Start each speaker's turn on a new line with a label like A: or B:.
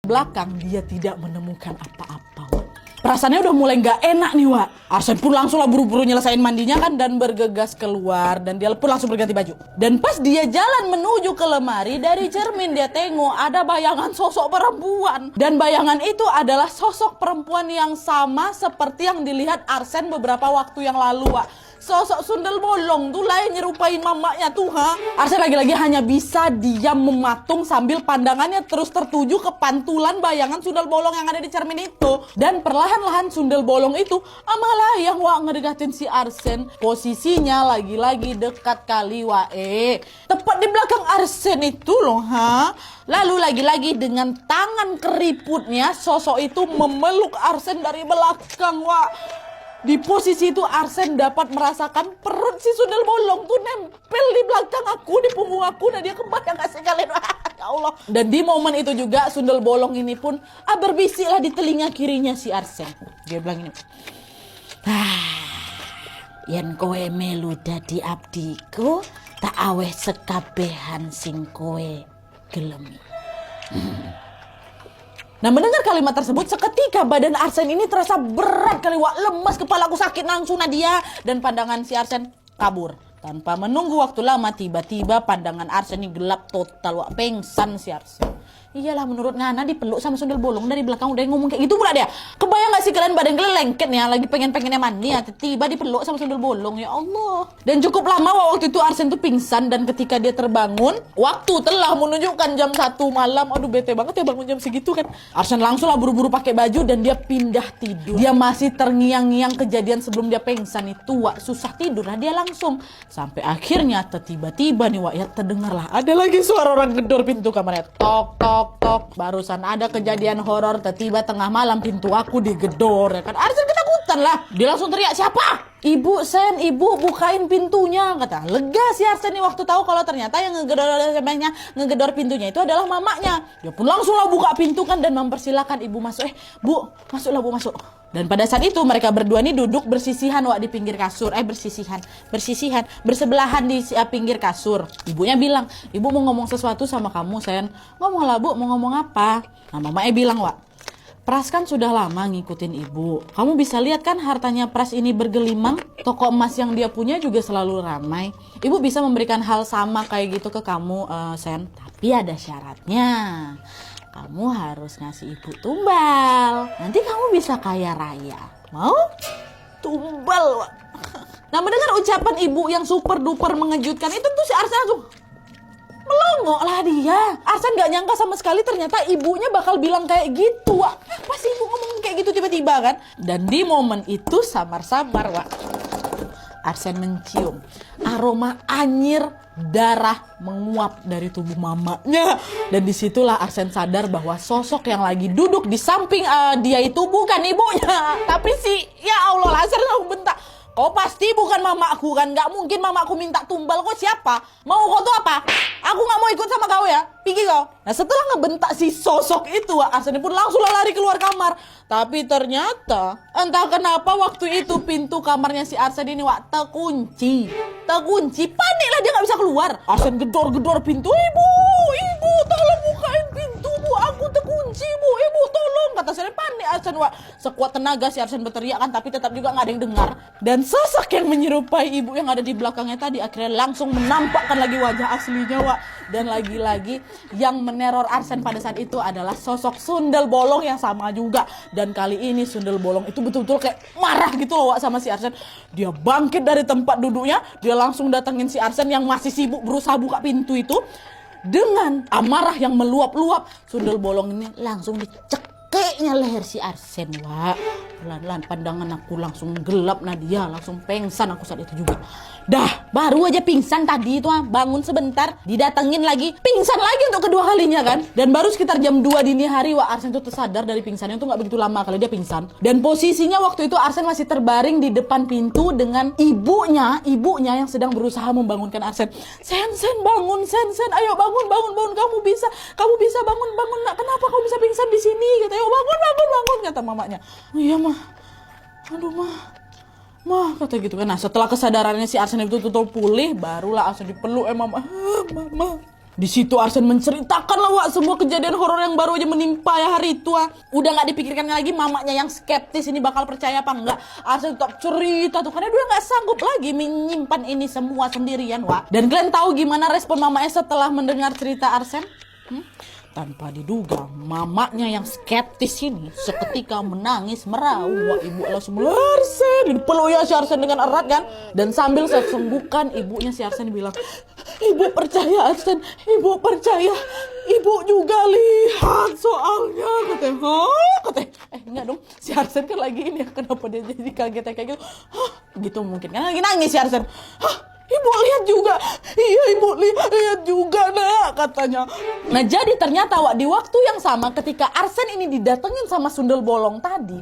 A: Belakang dia tidak menemukan apa-apa, Wak. Perasaannya udah mulai gak enak nih, Wak. Arsen pun langsung lah buru-buru nyelesain mandinya kan, dan bergegas keluar, dan dia pun langsung berganti baju. Dan pas dia jalan menuju ke lemari, dari cermin dia tengok ada bayangan sosok perempuan. Dan bayangan itu adalah sosok perempuan yang sama seperti yang dilihat Arsen beberapa waktu yang lalu, Wak. Sosok sundel bolong tuh lah yang nyerupain mamanya tuh, ha? Arsen lagi-lagi hanya bisa diam mematung sambil pandangannya terus tertuju ke pantulan bayangan sundel bolong yang ada di cermin itu. Dan perlahan-lahan sundel bolong itu malah yang Wak ngedekatin si Arsen. Posisinya lagi-lagi dekat kali, Wak. Tepat di belakang Arsen itu loh, ha? Lalu lagi-lagi dengan tangan keriputnya sosok itu memeluk Arsen dari belakang, Wak. Di posisi itu Arsen dapat merasakan perut si sundel bolong tuh nempel di belakang aku, di punggung aku, dan dia kebayang gak sih kalian? Ya Allah. Dan di momen itu juga sundel bolong ini pun berbisiklah di telinga kirinya si Arsen. Dia bilang ini, yen kowe melu dadi abdiku, tak aweh sekabehan sing kowe gelemi. Nah, mendengar kalimat tersebut, seketika badan Arsen ini terasa berat kali, Wak. Lemas, kepala aku sakit langsung Nadia. Dan pandangan si Arsen kabur. Tanpa menunggu waktu lama, tiba-tiba pandangan Arsen ini gelap total, Wak. Pengsan si Arsen. Iyalah, menurut Ngana dipeluk sama sundel bolong dari belakang, udah ngomong kayak gitu pula dia. Kebayang gak sih kalian badan kalian lengket ya, lagi pengen-pengennya mandi ya, tiba dipeluk sama sundel bolong, ya Allah. Dan cukup lama waktu itu Arsen tuh pingsan, dan ketika dia terbangun, waktu telah menunjukkan jam 1 malam. Aduh, bete banget ya bangun jam segitu kan. Arsen langsung lah buru-buru pakai baju dan dia pindah tidur. Dia masih terngiang-ngiang kejadian sebelum dia pingsan itu, Wak. Susah tidur lah dia langsung. Sampai akhirnya tiba-tiba nih, Wak, ya terdengarlah ada lagi suara orang gedor pintu kamarnya. Tok tok tok. Barusan ada kejadian horor, tiba tengah malam pintu aku digedor, ya kan. Arsen ketakutan lah. Dia langsung teriak, "Siapa?" "Ibu, Sen, ibu bukain pintunya," kata. Lega si Arsen nih waktu tahu kalau ternyata yang ngegedor pintunya itu adalah mamanya. Dia pun langsung lah buka pintu kan dan mempersilahkan ibu masuk. Bu, masuklah bu, masuk. Dan pada saat itu mereka berdua nih duduk bersisihan, Wak, di pinggir kasur. Bersebelahan di pinggir kasur. Ibunya bilang, "Ibu mau ngomong sesuatu sama kamu, Sen." "Ngomonglah, Bu, mau ngomong apa?" Nah, mamanya bilang, Wak, "Pras kan sudah lama ngikutin ibu. Kamu bisa lihat kan hartanya Pras ini bergelimang. Toko emas yang dia punya juga selalu ramai. Ibu bisa memberikan hal sama kayak gitu ke kamu, Sen. Tapi ada syaratnya. Kamu harus ngasih ibu tumbal. Nanti kamu bisa kaya raya. Mau?" Tumbal, Wak. Nah, mendengar ucapan ibu yang super duper mengejutkan itu tuh si Arsen langsung melongok lah dia. Arsen gak nyangka sama sekali ternyata ibunya bakal bilang kayak gitu, Wak. Pasti ibu ngomong kayak gitu tiba-tiba kan. Dan di momen itu samar-samar, Wak, Arsen mencium aroma anyir darah menguap dari tubuh mamanya. Dan disitulah Arsen sadar bahwa sosok yang lagi duduk di samping dia itu bukan ibunya, tapi ya Allah, Arsen langsung bentak. "Kau pasti bukan mamaku kan? Gak mungkin mamaku minta tumbal. Kau siapa? Mau kau tuh apa? Aku gak mau ikut sama kau ya. Pergi kau." Nah, setelah ngebentak si sosok itu, Arsen pun langsung lari keluar kamar. Tapi ternyata entah kenapa waktu itu pintu kamarnya si Arsen ini, Wak, terkunci. Paniklah dia gak bisa keluar. Arsen gedor-gedor pintu. Ibu, tolong bukain pintu, Bu. Aku terkunci, Bu. Ibu, tolong. Kata Arsen. Panik Arsen, Wak. Sekuat tenaga si Arsen berteriak kan, tapi tetap juga gak ada yang dengar. Dan sosok yang menyerupai ibu yang ada di belakangnya tadi akhirnya langsung menampakkan lagi wajah aslinya, Wak. Dan lagi-lagi yang meneror Arsen pada saat itu adalah sosok sundel bolong yang sama juga. Dan kali ini sundel bolong itu betul-betul kayak marah gitu loh, Wak, sama si Arsen. Dia bangkit dari tempat duduknya, dia langsung datengin si Arsen yang masih sibuk berusaha buka pintu itu. Dengan amarah yang meluap-luap, sundel bolong ini langsung dicekeknya leher si Arsen, Wak. Pelan-pelan pandangan aku langsung gelap, Nadia. Langsung pengsan aku saat itu juga. Dah, baru aja pingsan tadi itu, bangun sebentar, didatengin lagi, pingsan lagi untuk kedua kalinya kan. Dan baru sekitar jam 2 dini hari, Wak, Arsen tuh tersadar dari pingsannya tuh gak begitu lama kali dia pingsan. Dan posisinya waktu itu Arsen masih terbaring di depan pintu dengan ibunya yang sedang berusaha membangunkan Arsen. Sen, bangun, Sen, ayo bangun, kamu bisa bangun, nak, kenapa kamu bisa pingsan di sini? Kata, ayo bangun, kata mamanya. "Iya, Mah. Aduh, Mah, kata gitu kan. Nah, setelah kesadarannya si Arsen itu tutup pulih, barulah Arsen dipeluk Mama. Di situ Arsen menceritakan lah Wak semua kejadian horor yang baru aja menimpa ya hari itu. Udah nggak dipikirkan lagi mamanya yang skeptis ini bakal percaya apa enggak. Arsen tetap cerita tuh karena dia nggak sanggup lagi menyimpan ini semua sendirian Wak. Dan kalian tahu gimana respon mamanya setelah mendengar cerita Arsen? Tanpa diduga, mamanya yang skeptis ini seketika menangis meraung. Wah, ibu langsung Arsen, dipeluk ya si Arsen dengan erat kan. Dan sambil sesenggukan ibunya si Arsen bilang, ibu percaya Arsen, ibu percaya, ibu juga lihat soalnya. Katanya, katanya, enggak dong, si Arsen kan lagi ini, kenapa dia jadi kaget kayak gitu? Gitu mungkin kan lagi nangis si Arsen. Ibu lihat juga, iya ibu lihat juga nak katanya. Nah jadi ternyata Wak di waktu yang sama ketika Arsen ini didatengin sama sundel bolong tadi,